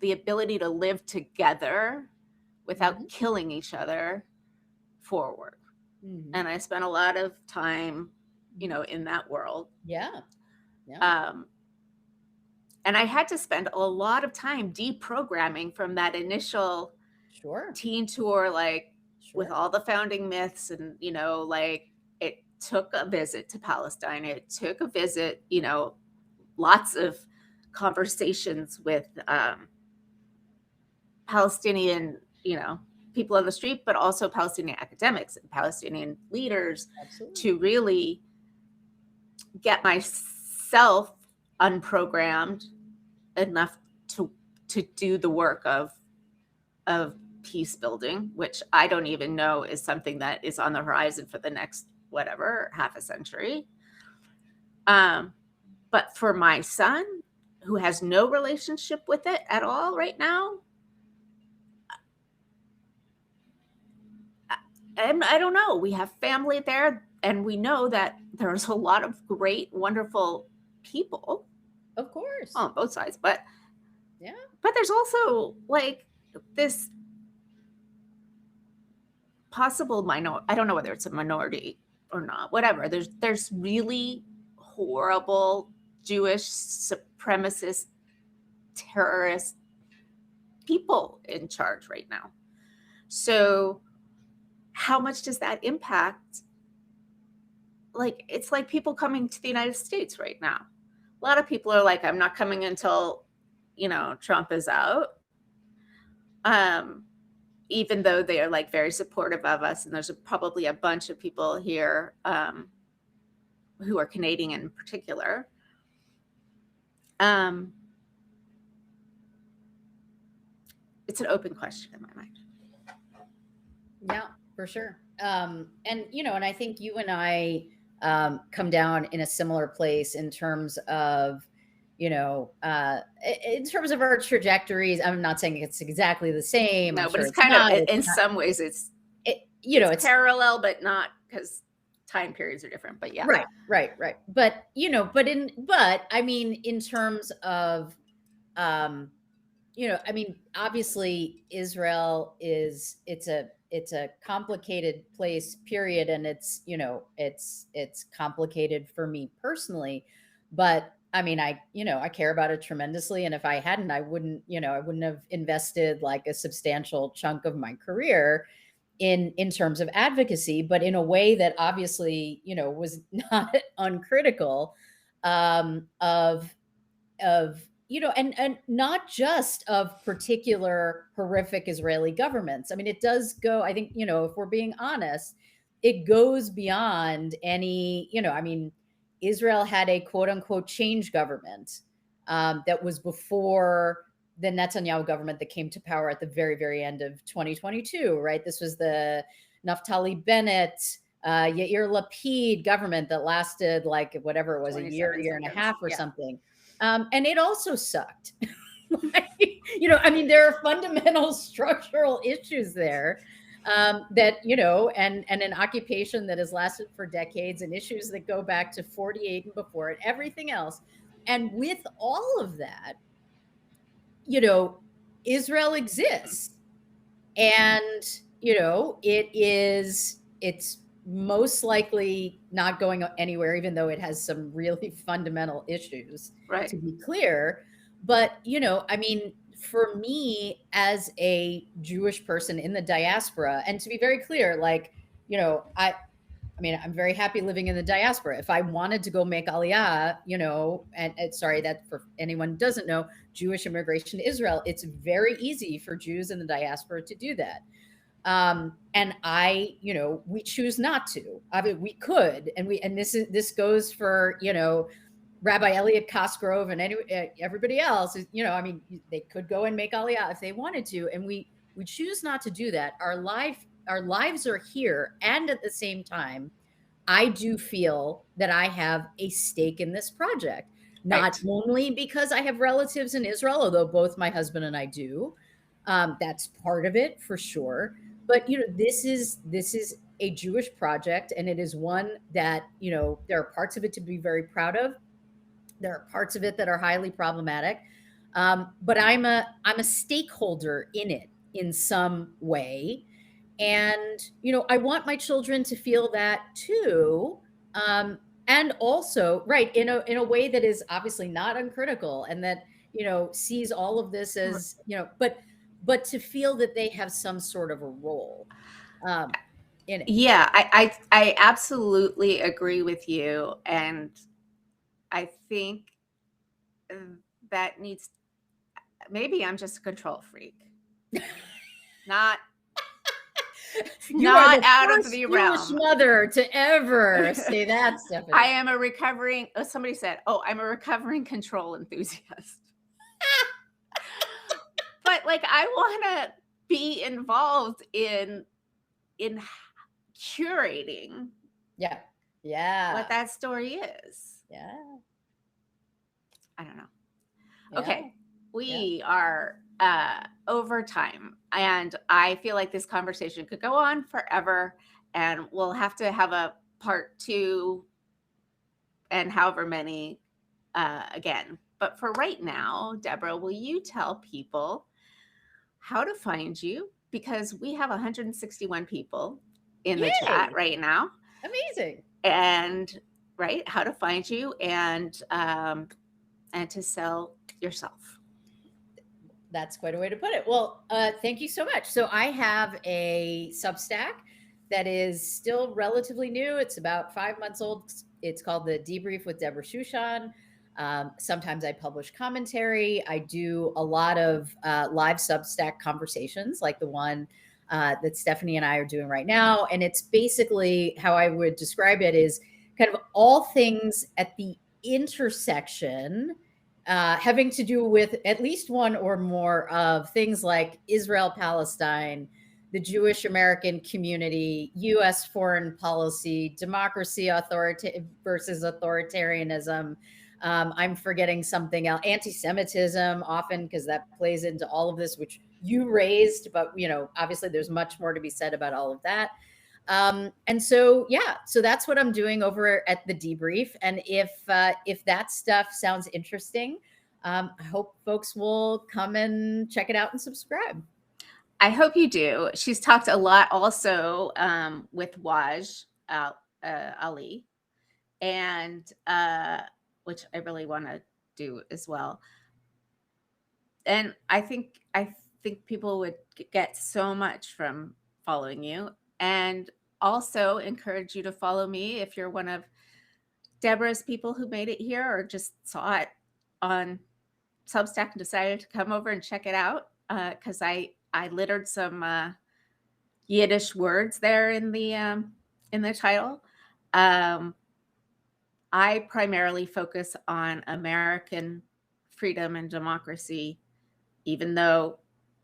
the ability to live together without killing each other forward. And I spent a lot of time, in that world. And I had to spend a lot of time deprogramming from that initial teen tour, with all the founding myths. And, it took a visit to Palestine. It took a visit, lots of conversations with Palestinian, people on the street, but also Palestinian academics and Palestinian leaders. Absolutely. To really get myself unprogrammed enough to do the work of peace building, which I don't even know is something that is on the horizon for the next half a century. But for my son, who has no relationship with it at all right now, and I don't know. We have family there, and we know that there's a lot of great, wonderful people Of course. on both sides, but Yeah. but there's also like this possible minority. I don't know whether it's a minority or not, whatever. There's really horrible Jewish supremacist terrorist people in charge right now. So how much does that impact? Like, it's like people coming to the United States right now. A lot of people are like, I'm not coming until, Trump is out. Even though they are like very supportive of us. And there's probably a bunch of people here who are Canadian in particular. It's an open question in my mind. Yeah, for sure. And I think you and I come down in a similar place in terms of, in terms of our trajectories. I'm not saying it's exactly the same. No, I'm but sure it's kind not. of, in some ways, it's parallel, but not, because time periods are different. But yeah, right. But I mean, in terms of, obviously Israel it's a complicated place, period. And it's complicated for me personally, but I mean, I care about it tremendously. And if I hadn't, I wouldn't have invested like a substantial chunk of my career in terms of advocacy, but in a way that obviously, was not uncritical of and not just of particular horrific Israeli governments. I mean, it does go, I think, if we're being honest, it goes beyond any, I mean, Israel had a quote unquote change government that was before the Netanyahu government that came to power at the very, very end of 2022, right? This was the Naftali Bennett, Yair Lapid government that lasted like whatever it was, a year and a half or something. And it also sucked. I mean, there are fundamental structural issues there that, and an occupation that has lasted for decades, and issues that go back to 48 and before it, everything else. And with all of that, Israel exists. And, it's most likely not going anywhere, even though it has some really fundamental issues, right, to be clear. But, I mean, for me as a Jewish person in the diaspora, and to be very clear, like, I mean, I'm very happy living in the diaspora. If I wanted to go make Aliyah, and sorry, that for anyone who doesn't know, Jewish immigration to Israel, it's very easy for Jews in the diaspora to do that. And we choose not to. I mean, we could, and this goes for, Rabbi Elliot Cosgrove and everybody else. I mean, they could go and make Aliyah if they wanted to, and we choose not to do that. Our lives are here, and at the same time, I do feel that I have a stake in this project, not only because I have relatives in Israel, although both my husband and I do. That's part of it for sure. But this is a Jewish project, and it is one that there are parts of it to be very proud of. There are parts of it that are highly problematic, but I'm a stakeholder in it in some way, and I want my children to feel that too, and also in a way that is obviously not uncritical, and that sees all of this as but to feel that they have some sort of a role in it. Yeah, I absolutely agree with you, and I think that needs. Maybe I'm just a control freak, not are the out of first the Jewish realm. mother to ever say that, Stephanie. I am a recovering. Somebody said, "Oh, I'm a recovering control enthusiast." But like, I want to be involved in curating. Yeah. What that story is. Yeah. I don't know. Yeah. Okay, we are over time, and I feel like this conversation could go on forever, and we'll have to have a part 2 and however many again. But for right now, Deborah, will you tell people how to find you? Because we have 161 people in the chat Yay! right now. Amazing. And right, how to find you and to sell yourself. That's quite a way to put it. Well, thank you so much. So I have a Substack that is still relatively new. It's about 5 months old. It's called The Debrief with Deborah Shushan. Sometimes I publish commentary. I do a lot of live Substack conversations like the one that Stephanie and I are doing right now. And it's basically how I would describe it is kind of all things at the intersection having to do with at least one or more of things like Israel-Palestine, the Jewish American community, U.S. foreign policy, democracy versus authoritarianism. I'm forgetting something else, anti-Semitism often, because that plays into all of this, which you raised, but obviously there's much more to be said about all of that. And so, yeah, so that's what I'm doing over at the Debrief. And if that stuff sounds interesting, I hope folks will come and check it out and subscribe. I hope you do. She's talked a lot also with Waj Ali, and which I really want to do as well. And I think people would get so much from following you, and also encourage you to follow me if you're one of Deborah's people who made it here or just saw it on Substack and decided to come over and check it out, because I littered some Yiddish words there in the title. I primarily focus on American freedom and democracy, even though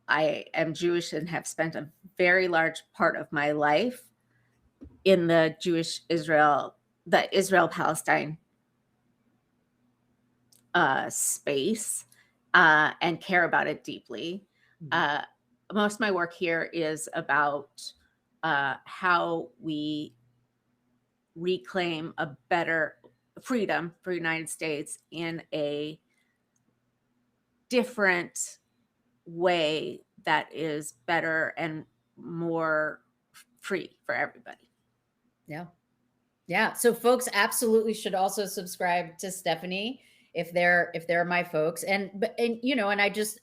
I am Jewish and have spent a very large part of my life in the Israel-Palestine space, and care about it deeply. Most of my work here is about how we reclaim a better freedom for the United States in a different way that is better and more free for everybody. Yeah. So folks absolutely should also subscribe to Stephanie if they're my folks. And I would just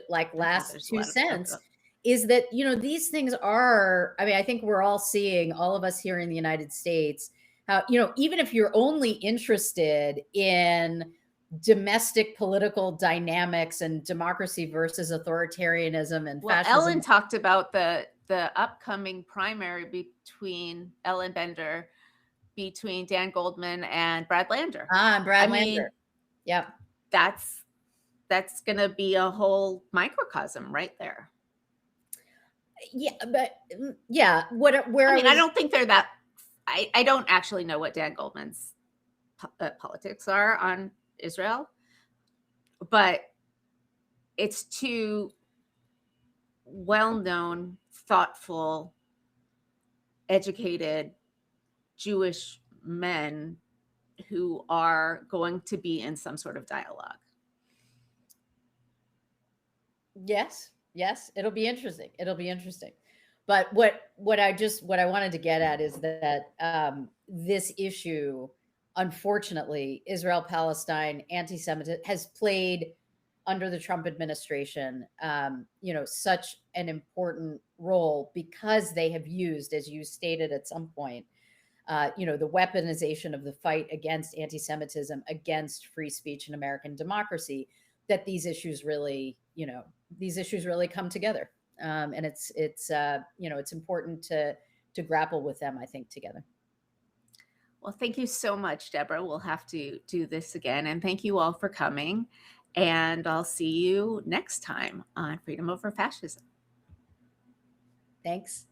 like last 2 cents is that, these things are, I think we're all seeing, all of us here in the United States, how, even if you're only interested in domestic political dynamics and democracy versus authoritarianism and fascism. Ellen talked about the upcoming primary between Ellen Bender, between Dan Goldman and Brad Lander. Brad Lander. Yeah. That's going to be a whole microcosm right there. Yeah, but yeah, I don't think they're that. I don't actually know what Dan Goldman's politics are on Israel, but it's two well-known, thoughtful, educated Jewish men who are going to be in some sort of dialogue. Yes, it'll be interesting. But what I wanted to get at is that this issue, unfortunately, Israel-Palestine, anti-Semitism has played under the Trump administration, such an important role because they have used, as you stated at some point, the weaponization of the fight against anti-Semitism, against free speech and American democracy, that these issues really come together. And it's important to grapple with them, I think, together. Well, thank you so much, Deborah. We'll have to do this again. And thank you all for coming. And I'll see you next time on Freedom Over Fascism. Thanks.